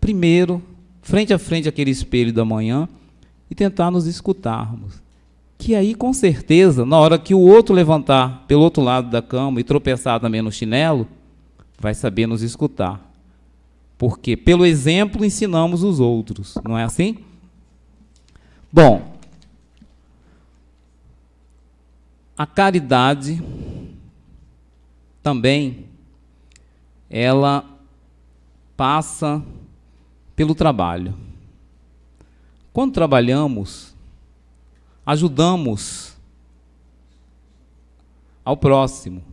primeiro, frente a frente àquele espelho da manhã, e tentar nos escutarmos. Que aí, com certeza, na hora que o outro levantar pelo outro lado da cama e tropeçar também no chinelo, vai saber nos escutar. Porque, pelo exemplo, ensinamos os outros. Não é assim? Bom, a caridade também, ela passa pelo trabalho. Quando trabalhamos, ajudamos ao próximo.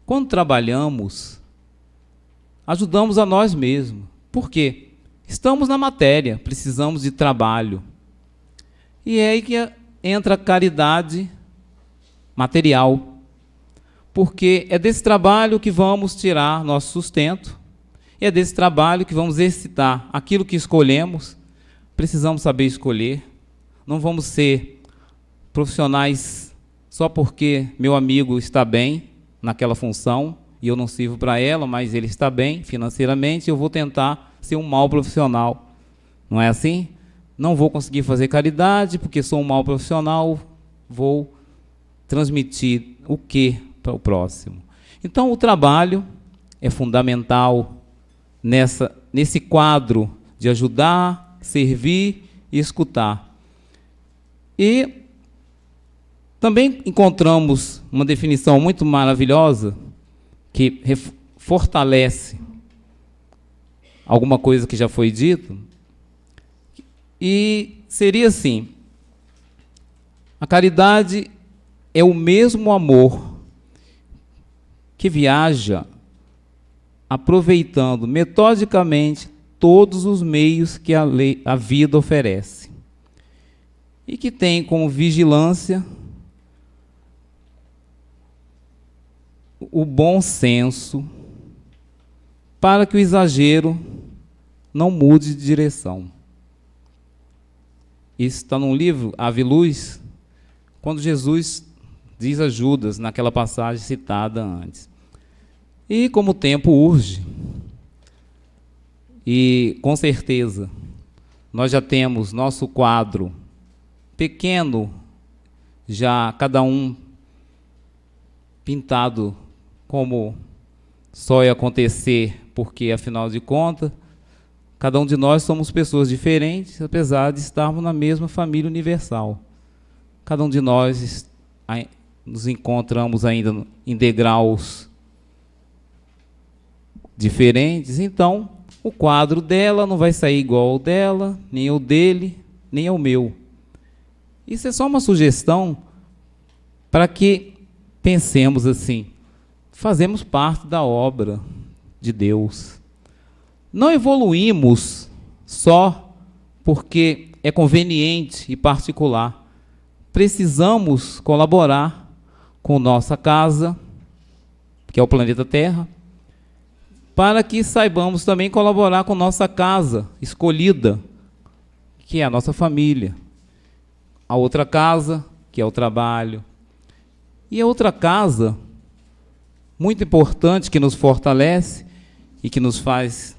Quando trabalhamos, ajudamos a nós mesmos. Por quê? Estamos na matéria, precisamos de trabalho. E é aí que entra a caridade material. Porque é desse trabalho que vamos tirar nosso sustento, é desse trabalho que vamos exercitar aquilo que escolhemos. Precisamos saber escolher. Não vamos ser profissionais só porque meu amigo está bem naquela função e eu não sirvo para ela, mas ele está bem financeiramente, eu vou tentar ser um mau profissional. Não é assim? Não vou conseguir fazer caridade porque sou um mau profissional, vou transmitir o quê para o próximo? Então, o trabalho é fundamental nesse quadro de ajudar, servir e escutar. E também encontramos uma definição muito maravilhosa que fortalece alguma coisa que já foi dito, e seria assim: a caridade é o mesmo amor que viaja aproveitando metodicamente todos os meios que a vida oferece e que tem como vigilância o bom senso para que o exagero não mude de direção. Isso está num livro, Ave Luz, quando Jesus diz a Judas, naquela passagem citada antes. E como o tempo urge, e com certeza nós já temos nosso quadro pequeno, já cada um pintado como só ia acontecer, porque afinal de contas, cada um de nós somos pessoas diferentes, apesar de estarmos na mesma família universal. Cada um de nós nos encontramos ainda em degraus diferentes, então o quadro dela não vai sair igual ao dela, nem ao dele, nem ao meu. Isso é só uma sugestão para que pensemos assim: fazemos parte da obra de Deus. Não evoluímos só porque é conveniente e particular. Precisamos colaborar com nossa casa, que é o planeta Terra, para que saibamos também colaborar com nossa casa escolhida, que é a nossa família. a outra casa, que é o trabalho. E a outra casa, muito importante, que nos fortalece e que nos faz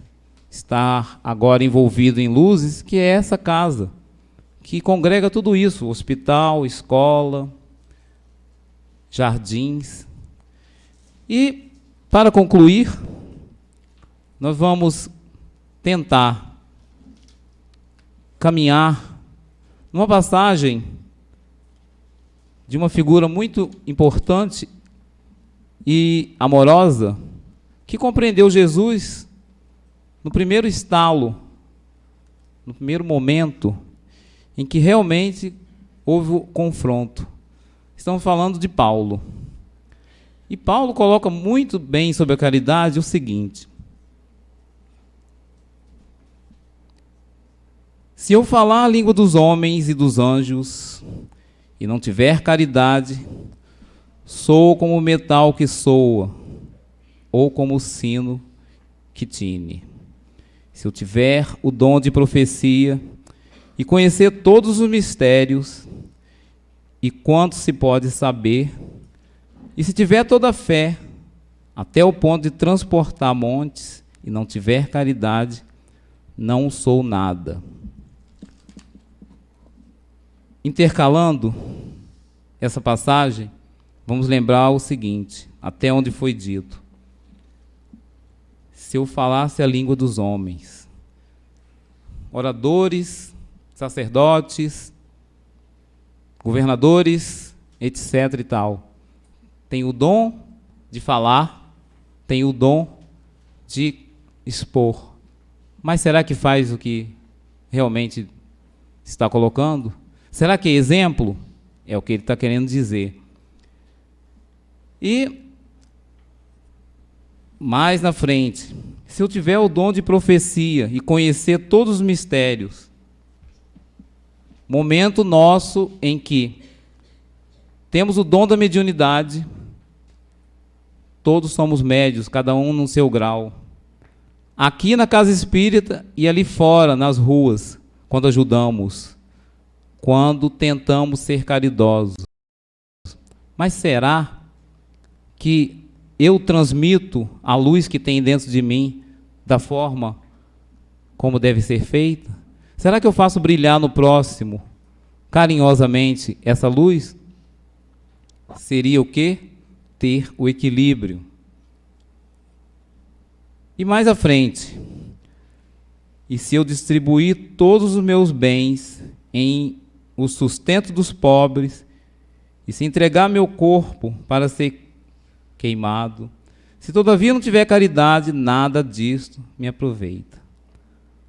estar agora envolvido em luzes, que é essa casa, que congrega tudo isso, hospital, escola, jardins. E, para concluir, nós vamos tentar caminhar numa passagem de uma figura muito importante e amorosa, que compreendeu Jesus no primeiro estalo, no primeiro momento em que realmente houve o confronto. Estamos falando de Paulo. E Paulo coloca muito bem sobre a caridade o seguinte: se eu falar a língua dos homens e dos anjos e não tiver caridade, sou como o metal que soa, ou como o sino que tine. Se eu tiver o dom de profecia e conhecer todos os mistérios e quanto se pode saber, e se tiver toda a fé, até o ponto de transportar montes, e não tiver caridade, não sou nada. Intercalando essa passagem, vamos lembrar o seguinte, até onde foi dito: se eu falasse a língua dos homens, oradores, sacerdotes, governadores, etc. e tal, tem o dom de falar, tem o dom de expor, mas será que faz o que realmente está colocando? Será que é exemplo? É o que ele está querendo dizer. E mais na frente, se eu tiver o dom de profecia e conhecer todos os mistérios, momento nosso em que temos o dom da mediunidade, todos somos médios, cada um no seu grau. Aqui na casa espírita e ali fora, nas ruas, quando ajudamos, quando tentamos ser caridosos. Mas será que eu transmito a luz que tem dentro de mim da forma como deve ser feita? Será que eu faço brilhar no próximo, carinhosamente, essa luz? Seria o quê? Ter o equilíbrio. E mais à frente, e se eu distribuir todos os meus bens em o sustento dos pobres, e se entregar meu corpo para ser queimado, se todavia não tiver caridade, nada disto me aproveita.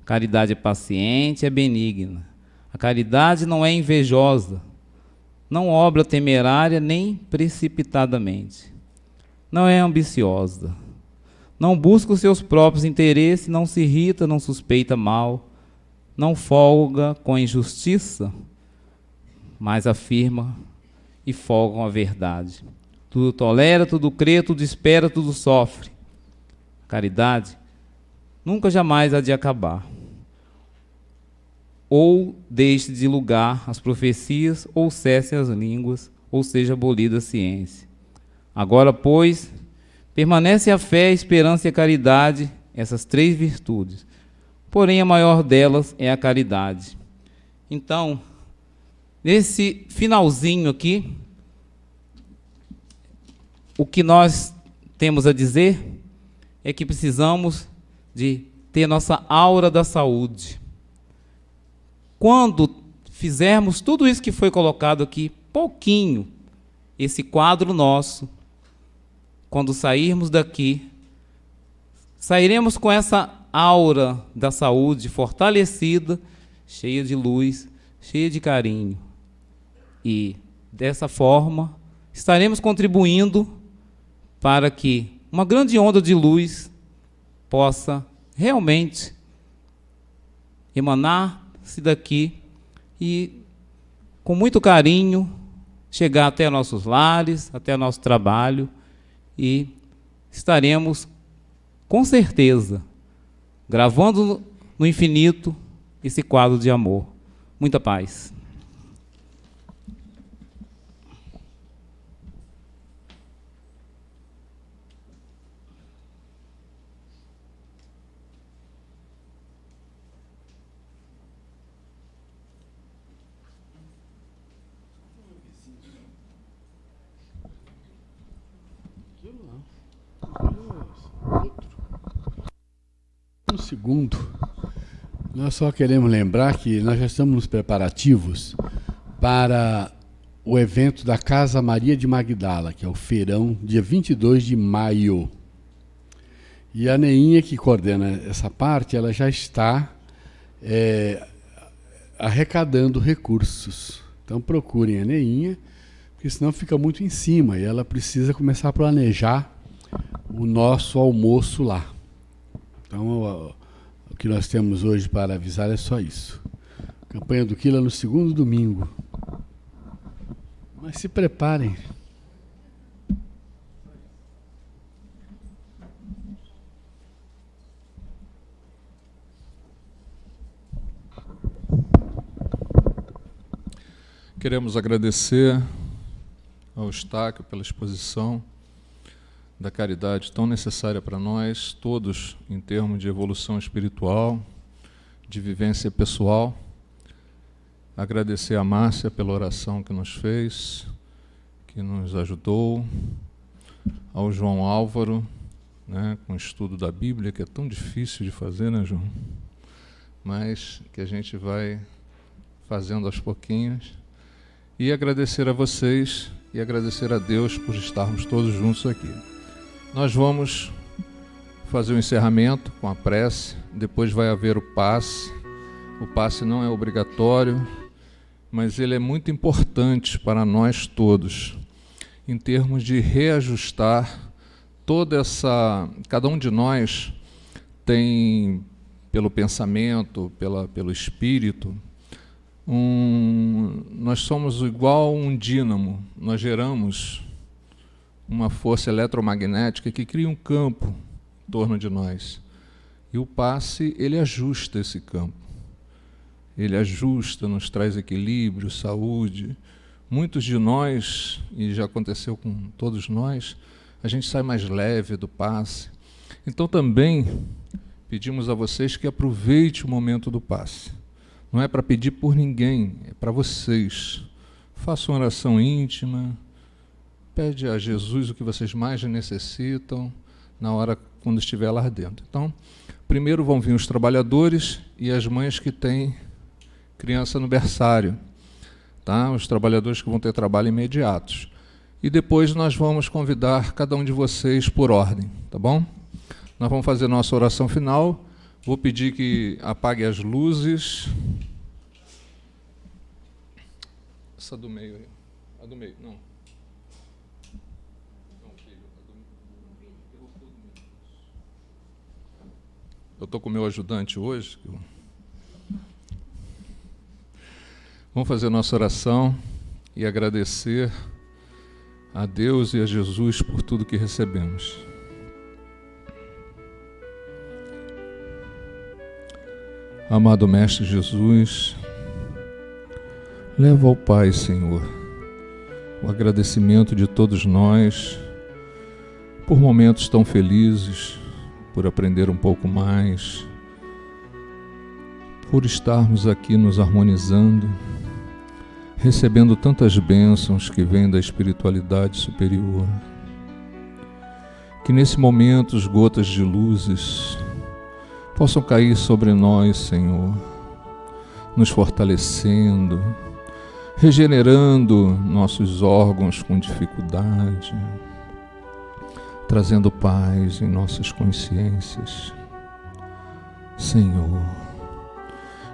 A caridade é paciente, é benigna. A caridade não é invejosa, não obra temerária nem precipitadamente. Não é ambiciosa, não busca os seus próprios interesses, não se irrita, não suspeita mal, não folga com a injustiça, mas afirma e folga com a verdade. Tudo tolera, tudo crê, tudo espera, tudo sofre. A caridade nunca jamais há de acabar. Ou deixe de lugar as profecias, ou cessem as línguas, ou seja abolida a ciência. Agora, pois, permanece a fé, a esperança e a caridade, essas três virtudes. Porém, a maior delas é a caridade. Então, nesse finalzinho aqui, o que nós temos a dizer é que precisamos de ter nossa aura da saúde. Quando fizermos tudo isso que foi colocado aqui, pouquinho, esse quadro nosso, quando sairmos daqui, sairemos com essa aura da saúde fortalecida, cheia de luz, cheia de carinho. E, dessa forma, estaremos contribuindo para que uma grande onda de luz possa realmente emanar-se daqui e, com muito carinho, chegar até nossos lares, até nosso trabalho, e estaremos, com certeza, gravando no infinito esse quadro de amor. Muita paz. II, nós só queremos lembrar que nós já estamos nos preparativos para o evento da Casa Maria de Magdala, que é o feirão, dia 22 de maio. E a Neinha, que coordena essa parte, ela já está arrecadando recursos. Então procurem a Neinha, porque senão fica muito em cima e ela precisa começar a planejar o nosso almoço lá. Então o que nós temos hoje para avisar é só isso. Campanha do Quila no segundo domingo. Mas se preparem. Queremos agradecer ao Eustáquio pela exposição da caridade tão necessária para nós, todos em termos de evolução espiritual, de vivência pessoal. Agradecer a Márcia pela oração que nos fez, que nos ajudou, ao João Álvaro, né, com o estudo da Bíblia, que é tão difícil de fazer, né, João? Mas que a gente vai fazendo aos pouquinhos. E agradecer a vocês e agradecer a Deus por estarmos todos juntos aqui. Nós vamos fazer o encerramento com a prece, depois vai haver o passe. O passe não é obrigatório, mas ele é muito importante para nós todos, em termos de reajustar toda essa... Cada um de nós tem, pelo pensamento, pelo espírito, nós somos igual um dínamo, nós geramos uma força eletromagnética que cria um campo em torno de nós. E o passe, ele ajusta esse campo. Ele ajusta, nos traz equilíbrio, saúde. Muitos de nós, e já aconteceu com todos nós, a gente sai mais leve do passe. Então também pedimos a vocês que aproveitem o momento do passe. Não é para pedir por ninguém, é para vocês. Façam uma oração íntima, pede a Jesus o que vocês mais necessitam na hora quando estiver lá dentro. Então, primeiro vão vir os trabalhadores e as mães que têm criança no berçário, tá? Os trabalhadores que vão ter trabalho imediatos. E depois nós vamos convidar cada um de vocês por ordem, tá bom? Nós vamos fazer nossa oração final. Vou pedir que apague as luzes. Essa do meio aí. A do meio, não. Não, filho. Eu estou com o meu ajudante hoje. Vamos fazer nossa oração e agradecer a Deus e a Jesus por tudo que recebemos. Amado Mestre Jesus, leva ao Pai, Senhor, o agradecimento de todos nós por momentos tão felizes, por aprender um pouco mais, por estarmos aqui nos harmonizando, recebendo tantas bênçãos que vêm da espiritualidade superior. Que nesse momento as gotas de luzes possam cair sobre nós, Senhor, nos fortalecendo, regenerando nossos órgãos com dificuldade, trazendo paz em nossas consciências. Senhor,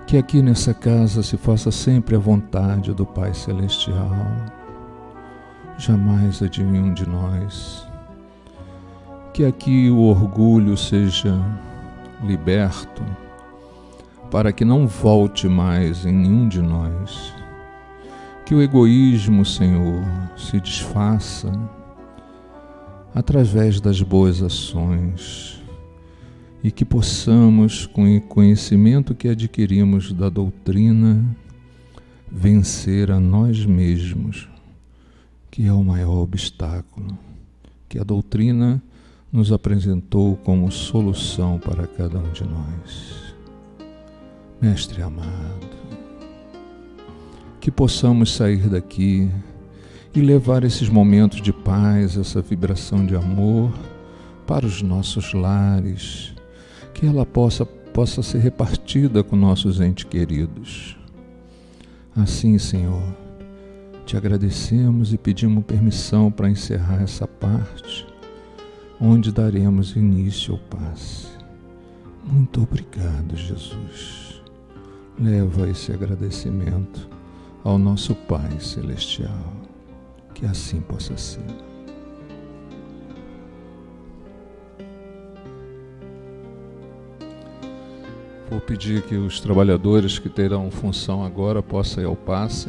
que aqui nessa casa se faça sempre a vontade do Pai Celestial, jamais a de nenhum de nós. Que aqui o orgulho seja liberto, para que não volte mais em nenhum de nós. Que o egoísmo, Senhor, se desfaça através das boas ações e que possamos, com o conhecimento que adquirimos da doutrina, vencer a nós mesmos, que é o maior obstáculo que a doutrina nos apresentou como solução para cada um de nós. Mestre amado, que possamos sair daqui e levar esses momentos de paz, essa vibração de amor para os nossos lares, que ela possa possa ser repartida com nossos entes queridos. Assim, Senhor, te agradecemos e pedimos permissão para encerrar essa parte, onde daremos início ao passe. Muito obrigado, Jesus. Leva esse agradecimento ao nosso Pai Celestial. Que assim possa ser. Vou pedir que os trabalhadores que terão função agora possam ir ao passe.